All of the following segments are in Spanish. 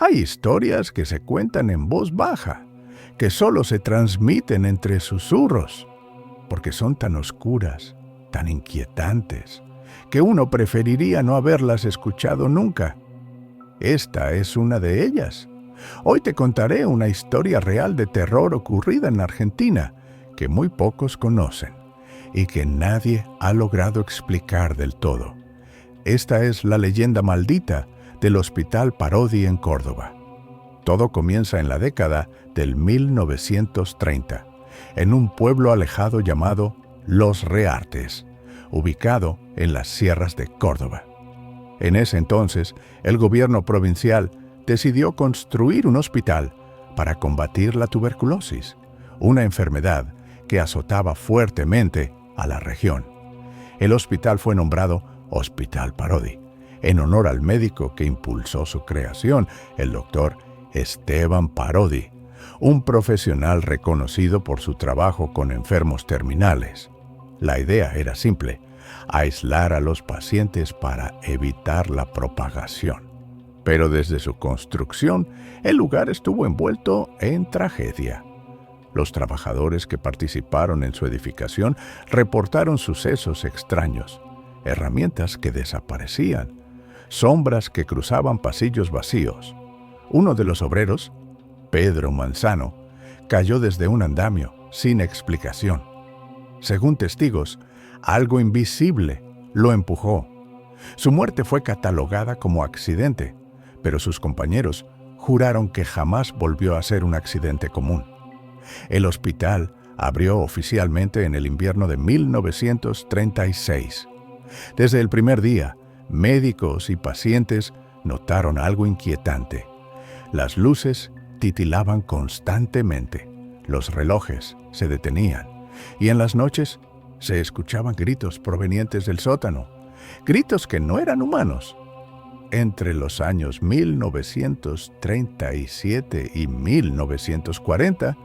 Hay historias que se cuentan en voz baja, que solo se transmiten entre susurros, porque son tan oscuras, tan inquietantes, que uno preferiría no haberlas escuchado nunca. Esta es una de ellas. Hoy te contaré una historia real de terror ocurrida en Argentina, que muy pocos conocen y que nadie ha logrado explicar del todo. Esta es la leyenda maldita del Hospital Parodi en Córdoba. Todo comienza en la década del 1930, en un pueblo alejado llamado Los Reartes, ubicado en las sierras de Córdoba. En ese entonces, el gobierno provincial decidió construir un hospital para combatir la tuberculosis, una enfermedad que azotaba fuertemente a la región. El hospital fue nombrado Hospital Parodi, en honor al médico que impulsó su creación, el doctor Esteban Parodi, un profesional reconocido por su trabajo con enfermos terminales. La idea era simple: aislar a los pacientes para evitar la propagación. Pero desde su construcción, el lugar estuvo envuelto en tragedia. Los trabajadores que participaron en su edificación reportaron sucesos extraños, herramientas que desaparecían, sombras que cruzaban pasillos vacíos. Uno de los obreros, Pedro Manzano, cayó desde un andamio sin explicación. Según testigos, algo invisible lo empujó. Su muerte fue catalogada como accidente, pero sus compañeros juraron que jamás volvió a ser un accidente común. El hospital abrió oficialmente en el invierno de 1936. Desde el primer día, médicos y pacientes notaron algo inquietante. Las luces titilaban constantemente, los relojes se detenían y en las noches se escuchaban gritos provenientes del sótano, gritos que no eran humanos. Entre los años 1937 y 1940,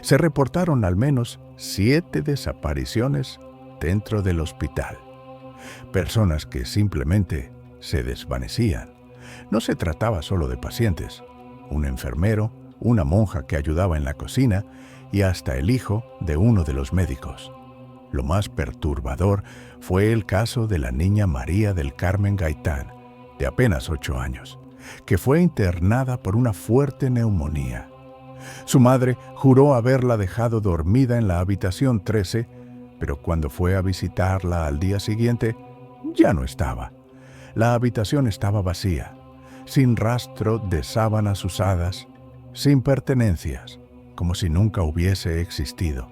se reportaron al menos 7 desapariciones dentro del hospital. Personas que simplemente se desvanecían. No se trataba solo de pacientes. Un enfermero, una monja que ayudaba en la cocina y hasta el hijo de uno de los médicos. Lo más perturbador fue el caso de la niña María del Carmen Gaitán, de apenas 8 años, que fue internada por una fuerte neumonía. Su madre juró haberla dejado dormida en la habitación 13, pero cuando fue a visitarla al día siguiente, ya no estaba. La habitación estaba vacía, sin rastro de sábanas usadas, sin pertenencias, como si nunca hubiese existido.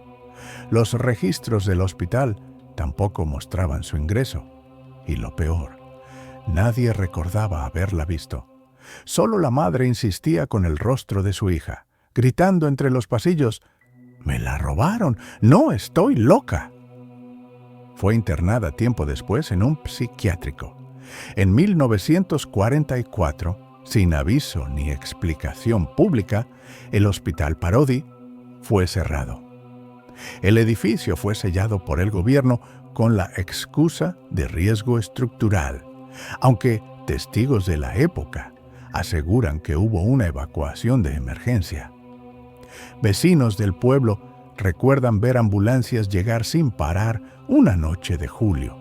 Los registros del hospital tampoco mostraban su ingreso. Y lo peor, nadie recordaba haberla visto. Solo la madre insistía con el rostro de su hija, gritando entre los pasillos: «¡Me la robaron! ¡No estoy loca!». Fue internada tiempo después en un psiquiátrico. En 1944, sin aviso ni explicación pública, el Hospital Parodi fue cerrado. El edificio fue sellado por el gobierno con la excusa de riesgo estructural, aunque testigos de la época aseguran que hubo una evacuación de emergencia. Vecinos del pueblo recuerdan ver ambulancias llegar sin parar una noche de julio,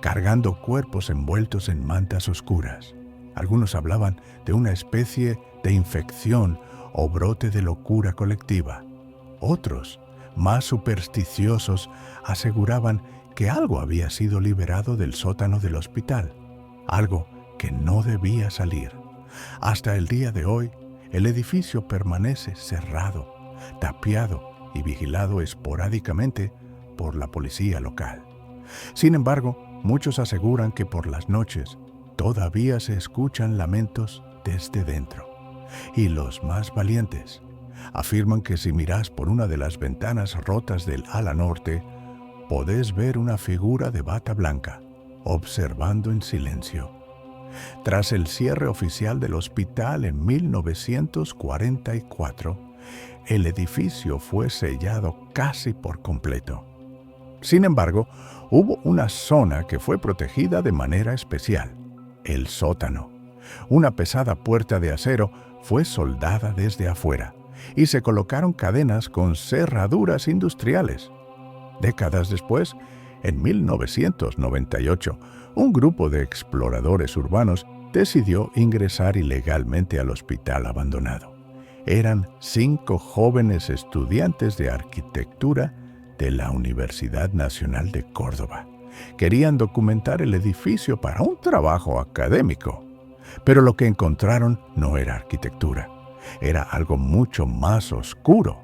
cargando cuerpos envueltos en mantas oscuras. Algunos hablaban de una especie de infección o brote de locura colectiva. Otros, más supersticiosos, aseguraban que algo había sido liberado del sótano del hospital, algo que no debía salir. Hasta el día de hoy, el edificio permanece cerrado, tapiado y vigilado esporádicamente por la policía local. Sin embargo, muchos aseguran que por las noches todavía se escuchan lamentos desde dentro. Y los más valientes afirman que si miras por una de las ventanas rotas del ala norte, podés ver una figura de bata blanca, observando en silencio. Tras el cierre oficial del hospital en 1944, el edificio fue sellado casi por completo. Sin embargo, hubo una zona que fue protegida de manera especial: el sótano. Una pesada puerta de acero fue soldada desde afuera y se colocaron cadenas con cerraduras industriales. Décadas después, en 1998, un grupo de exploradores urbanos decidió ingresar ilegalmente al hospital abandonado. Eran 5 jóvenes estudiantes de arquitectura de la Universidad Nacional de Córdoba. Querían documentar el edificio para un trabajo académico, pero lo que encontraron no era arquitectura, era algo mucho más oscuro.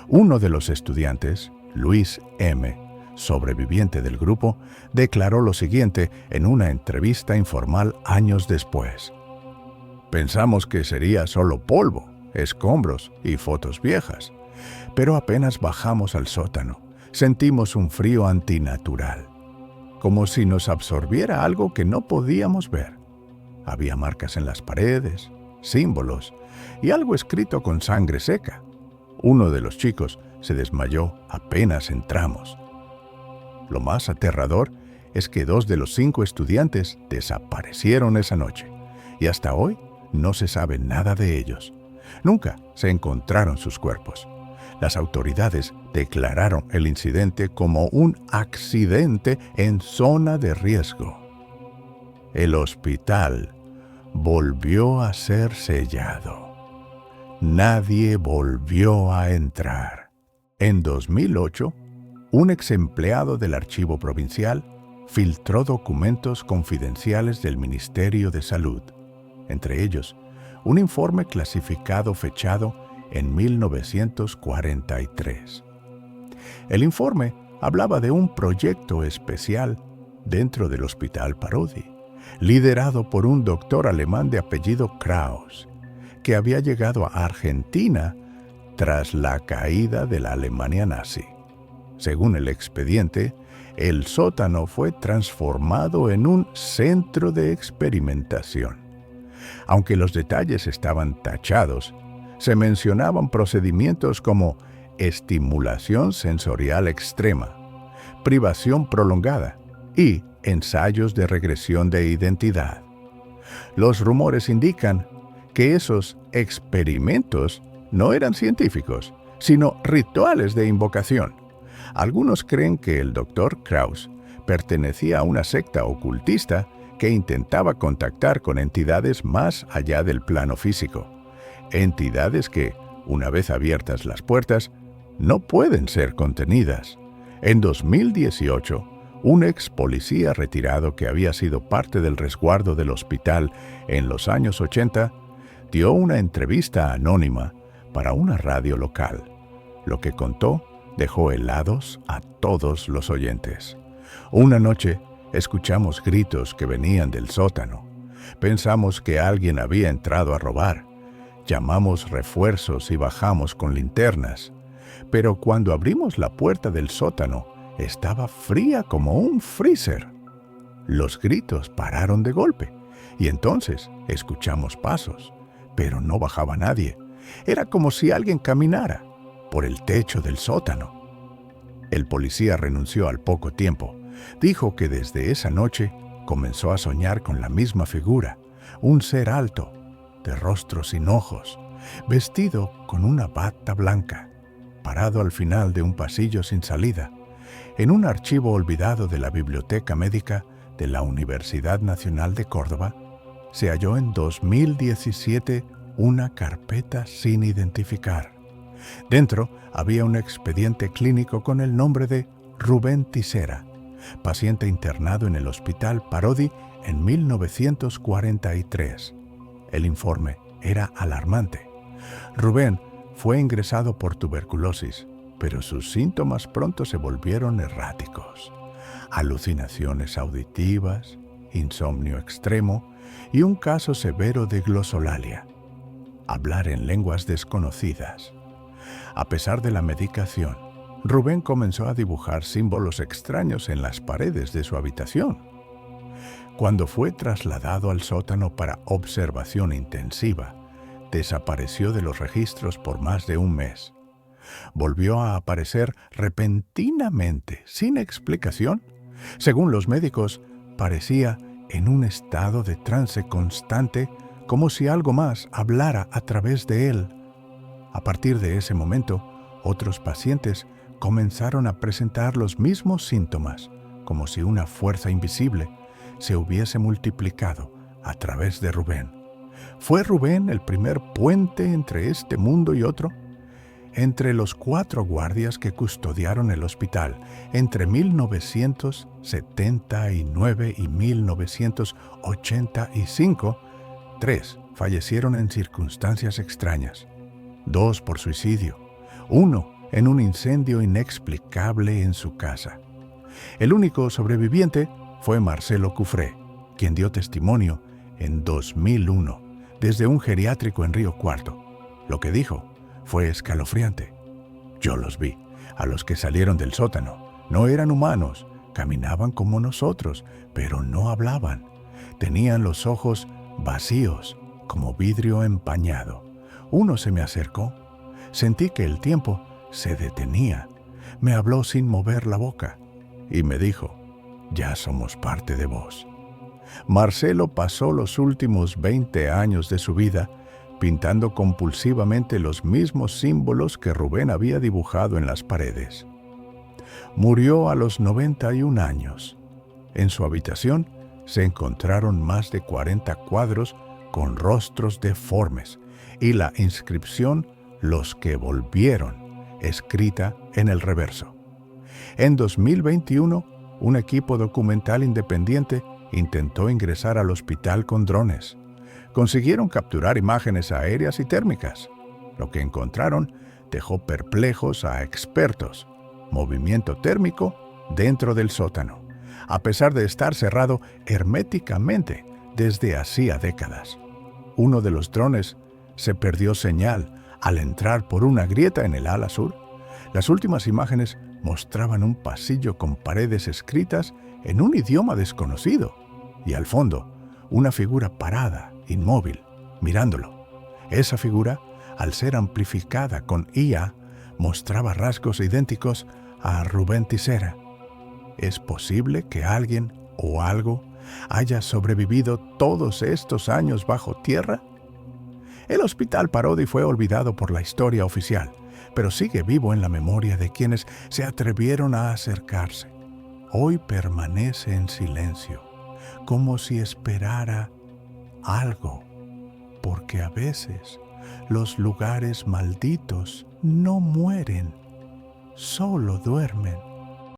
Uno de los estudiantes, Luis M., sobreviviente del grupo, declaró lo siguiente en una entrevista informal años después. Pensamos que sería solo polvo, escombros y fotos viejas, pero apenas bajamos al sótano, sentimos un frío antinatural, como si nos absorbiera algo que no podíamos ver. Había marcas en las paredes, símbolos y algo escrito con sangre seca. Uno de los chicos se desmayó apenas entramos. Lo más aterrador es que 2 de los 5 estudiantes desaparecieron esa noche y hasta hoy no se sabe nada de ellos. Nunca se encontraron sus cuerpos. Las autoridades declararon el incidente como un accidente en zona de riesgo. El hospital volvió a ser sellado. Nadie volvió a entrar. En 2008, un ex empleado del Archivo Provincial filtró documentos confidenciales del Ministerio de Salud, entre ellos un informe clasificado fechado en 1943. El informe hablaba de un proyecto especial dentro del Hospital Parodi, liderado por un doctor alemán de apellido Kraus, que había llegado a Argentina tras la caída de la Alemania nazi. Según el expediente, el sótano fue transformado en un centro de experimentación. Aunque los detalles estaban tachados, se mencionaban procedimientos como estimulación sensorial extrema, privación prolongada y ensayos de regresión de identidad. Los rumores indican que esos experimentos no eran científicos, sino rituales de invocación. Algunos creen que el Dr. Kraus pertenecía a una secta ocultista que intentaba contactar con entidades más allá del plano físico. Entidades que, una vez abiertas las puertas, no pueden ser contenidas. En 2018, un ex policía retirado que había sido parte del resguardo del hospital en los años 80 dio una entrevista anónima para una radio local. Lo que contó dejó helados a todos los oyentes. Una noche escuchamos gritos que venían del sótano. Pensamos que alguien había entrado a robar. Llamamos refuerzos y bajamos con linternas. Pero cuando abrimos la puerta del sótano, estaba fría como un freezer. Los gritos pararon de golpe y entonces escuchamos pasos, pero no bajaba nadie. Era como si alguien caminara por el techo del sótano. El policía renunció al poco tiempo. Dijo que desde esa noche comenzó a soñar con la misma figura, un ser alto, de rostro sin ojos, vestido con una bata blanca, parado al final de un pasillo sin salida. En un archivo olvidado de la Biblioteca Médica de la Universidad Nacional de Córdoba, se halló en 2017 una carpeta sin identificar. Dentro había un expediente clínico con el nombre de Rubén Tisera, paciente internado en el Hospital Parodi en 1943. El informe era alarmante. Rubén fue ingresado por tuberculosis, pero sus síntomas pronto se volvieron erráticos. Alucinaciones auditivas, insomnio extremo y un caso severo de glosolalia. Hablar en lenguas desconocidas. A pesar de la medicación, Rubén comenzó a dibujar símbolos extraños en las paredes de su habitación. Cuando fue trasladado al sótano para observación intensiva, desapareció de los registros por más de un mes. Volvió a aparecer repentinamente, sin explicación. Según los médicos, parecía en un estado de trance constante, como si algo más hablara a través de él. A partir de ese momento, otros pacientes comenzaron a presentar los mismos síntomas, como si una fuerza invisible se hubiese multiplicado a través de Rubén. ¿Fue Rubén el primer puente entre este mundo y otro? Entre los 4 guardias que custodiaron el hospital entre 1979 y 1985, 3 fallecieron en circunstancias extrañas, 2 por suicidio, 1 en un incendio inexplicable en su casa. El único sobreviviente fue Marcelo Cufré, quien dio testimonio en 2001 desde un geriátrico en Río Cuarto. Lo que dijo fue escalofriante. Yo los vi, a los que salieron del sótano. No eran humanos, caminaban como nosotros, pero no hablaban. Tenían los ojos vacíos, como vidrio empañado. Uno se me acercó. Sentí que el tiempo se detenía. Me habló sin mover la boca y me dijo: ya somos parte de vos. Marcelo pasó los últimos 20 años de su vida pintando compulsivamente los mismos símbolos que Rubén había dibujado en las paredes. Murió a los 91 años. En su habitación se encontraron más de 40 cuadros con rostros deformes y la inscripción «Los que volvieron», escrita en el reverso. En 2021, un equipo documental independiente intentó ingresar al hospital con drones. Consiguieron capturar imágenes aéreas y térmicas. Lo que encontraron dejó perplejos a expertos. Movimiento térmico dentro del sótano, a pesar de estar cerrado herméticamente desde hacía décadas. Uno de los drones se perdió señal al entrar por una grieta en el ala sur. Las últimas imágenes mostraban un pasillo con paredes escritas en un idioma desconocido y al fondo una figura parada, inmóvil, mirándolo. Esa figura, al ser amplificada con IA, mostraba rasgos idénticos a Rubén Tisera. ¿Es posible que alguien o algo haya sobrevivido todos estos años bajo tierra? El hospital Parodi fue olvidado por la historia oficial, pero sigue vivo en la memoria de quienes se atrevieron a acercarse. Hoy permanece en silencio, como si esperara algo, porque a veces los lugares malditos no mueren, solo duermen.